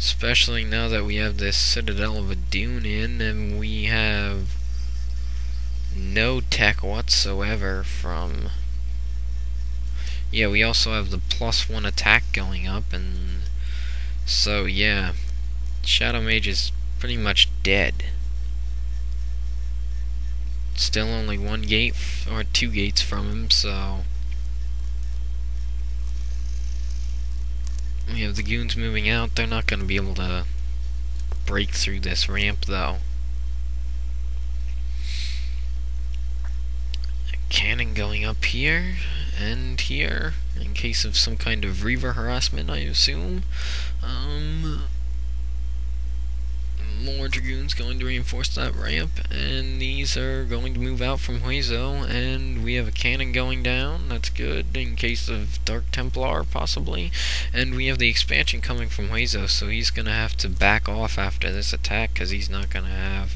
Especially now that we have this Citadel of a Dune in, and we have no tech whatsoever from... Yeah, we also have the +1 attack going up, and so yeah, Shadowmage is pretty much dead. Still only one gate, or 2 gates from him, so... We have the goons moving out. They're not going to be able to break through this ramp, though. A cannon going up here and here in case of some kind of Reaver harassment, I assume. More Dragoons going to reinforce that ramp, and these are going to move out from huezo, and we have a cannon going down. That's good in case of Dark Templar, possibly. And we have the expansion coming from huezo, so he's going to have to back off after this attack, because he's not going to have...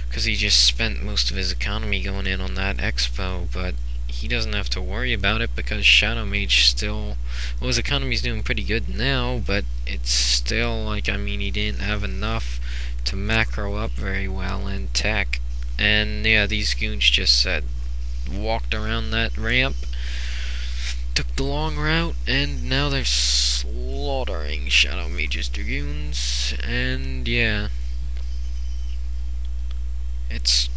because he just spent most of his economy going in on that expo, but he doesn't have to worry about it because Shadowmage still... well, his economy's doing pretty good now, but it's still, like, I mean, he didn't have enough to macro up very well in tech. And, yeah, these goons just said, walked around that ramp, took the long route, and now they're slaughtering Shadowmage's Dragoons, and, yeah. It's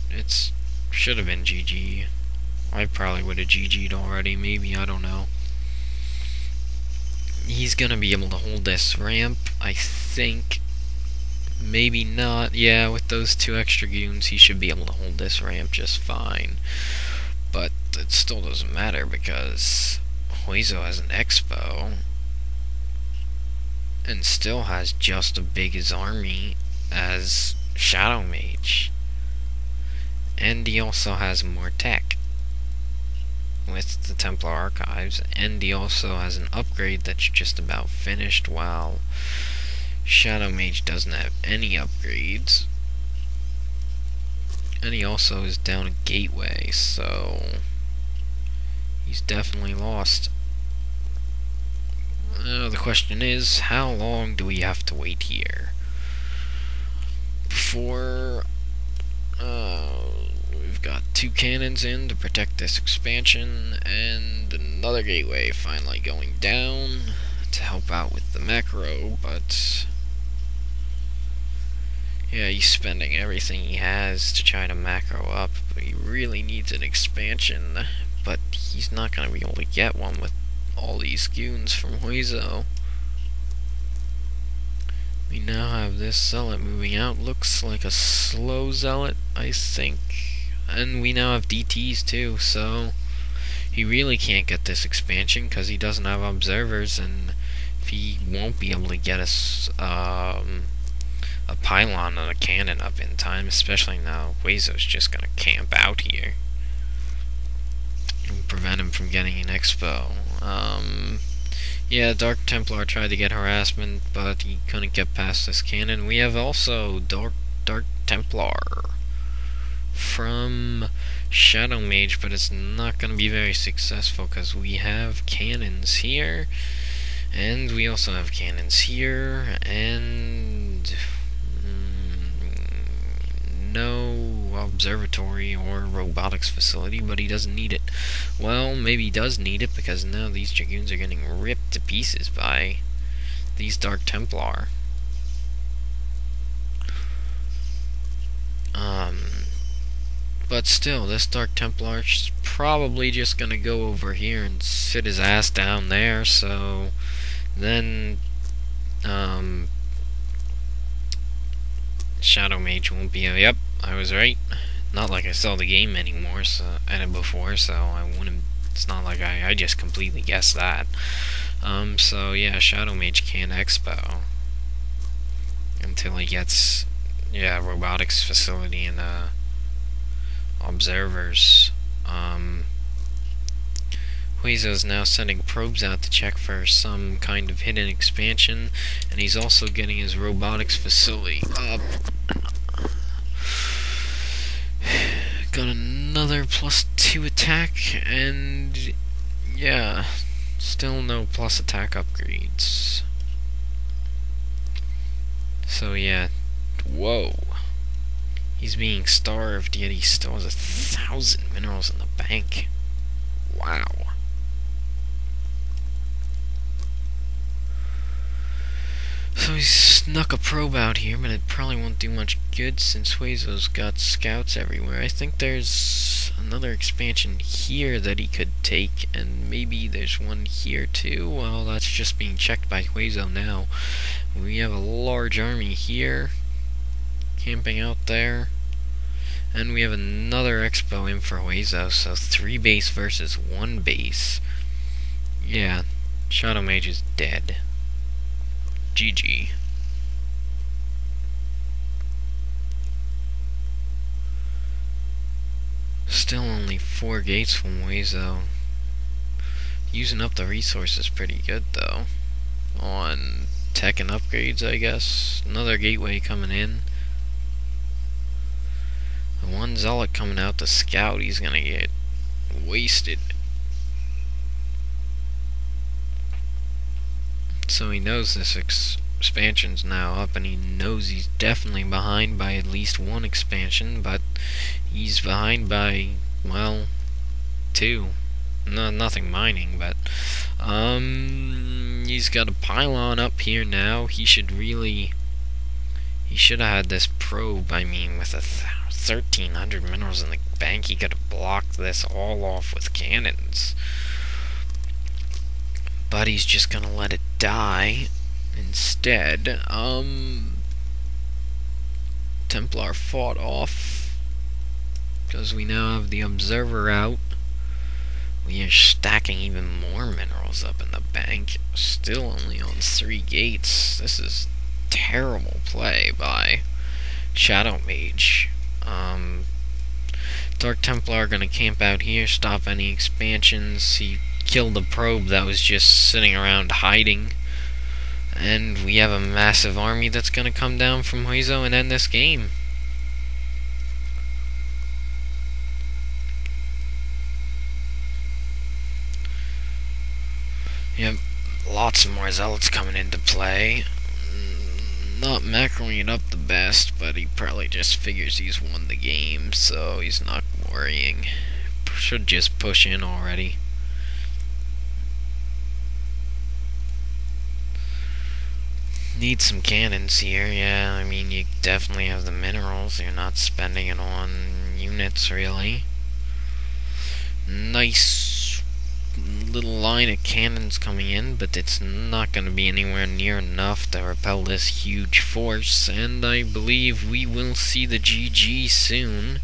should have been GG. I probably would have GG'd already, maybe, I don't know. He's gonna be able to hold this ramp, I think. Maybe not. Yeah, with those 2 extra goons, he should be able to hold this ramp just fine. But it still doesn't matter because huezo has an expo and still has just as big his army as Shadowmage. And he also has more tech with the Templar Archives, and he also has an upgrade that's just about finished, while Shadowmage doesn't have any upgrades. And he also is down a gateway, so he's definitely lost. The question is, how long do we have to wait here before we've got 2 cannons in to protect this expansion, and another gateway finally going down to help out with the macro, but yeah, he's spending everything he has to try to macro up, but he really needs an expansion, but he's not going to be able to get one with all these goons from huezo. We now have this zealot moving out. Looks like a slow zealot, I think. And we now have DTs too, so he really can't get this expansion because he doesn't have observers, and he won't be able to get us a pylon and a cannon up in time, especially now huezo's just going to camp out here and prevent him from getting an expo. Yeah, Dark Templar tried to get harassment, but he couldn't get past this cannon. We have also Dark Templar from Shadowmage, but it's not going to be very successful because we have cannons here, and we also have cannons here, and no observatory or robotics facility, but he doesn't need it. Well, maybe he does need it because now these Dragoons are getting ripped to pieces by these Dark Templar. But still, this Dark Templar is probably just gonna go over here and sit his ass down there, so then Shadowmage won't be yep, I was right. Not like I saw the game anymore, so before, so I wouldn't. It's not like I just completely guessed that. So yeah, Shadowmage can't expo until he gets robotics facility and observers. huezo's now sending probes out to check for some kind of hidden expansion, and he's also getting his robotics facility up. Got another +2 attack, and yeah, still no plus attack upgrades. So yeah, whoa. He's being starved, yet he still has 1,000 minerals in the bank. Wow. So he's snuck a probe out here, but it probably won't do much good since Huezo's got scouts everywhere. I think there's another expansion here that he could take, and maybe there's one here too. Well, that's just being checked by Huezo now. We have a large army here, camping out there. And we have another expo in for Huezo, so 3 base versus 1 base. Yeah, Shadowmage is dead. GG. Still only 4 gates from Huezo. Using up the resources pretty good though. On tech and upgrades, I guess. Another gateway coming in. The one zealot coming out to scout, he's gonna get wasted. So he knows this expansion's now up, and he knows he's definitely behind by at least 1 expansion, but he's behind by, well, 2. No, nothing mining, but he's got a pylon up here now. He should have had this probe. I mean, with 1,300 minerals in the bank, he could have blocked this all off with cannons. But he's just gonna let it die instead. Templar fought off because we now have the observer out. We are stacking even more minerals up in the bank. Still only on 3 gates. This is terrible play by Shadowmage. Dark Templar are gonna camp out here, stop any expansions. He killed the probe that was just sitting around hiding. And we have a massive army that's gonna come down from Huezo and end this game. Yep, lots of more zealots coming into play. Not macroing it up the best, but he probably just figures he's won the game, so he's not worrying. Should just push in already. Need some cannons here, yeah. I mean, you definitely have the minerals. You're not spending it on units, really. Nice little line of cannons coming in, but it's not going to be anywhere near enough to repel this huge force, and I believe we will see the GG soon,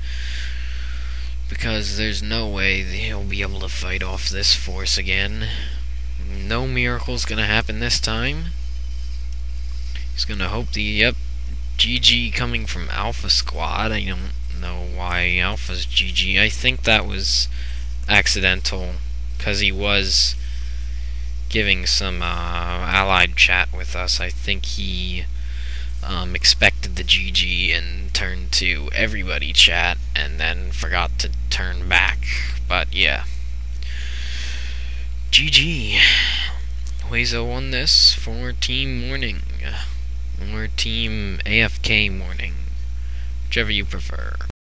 because there's no way he'll be able to fight off this force again. No miracle's going to happen this time. He's gonna hope yep, GG coming from Alpha Squad. I don't know why Alpha's GG. I think that was accidental, because he was giving some allied chat with us. I think he expected the GG and turned to everybody chat, and then forgot to turn back. But yeah. GG. Huezo won this for Team Morning. Or Team AFK Morning, whichever you prefer.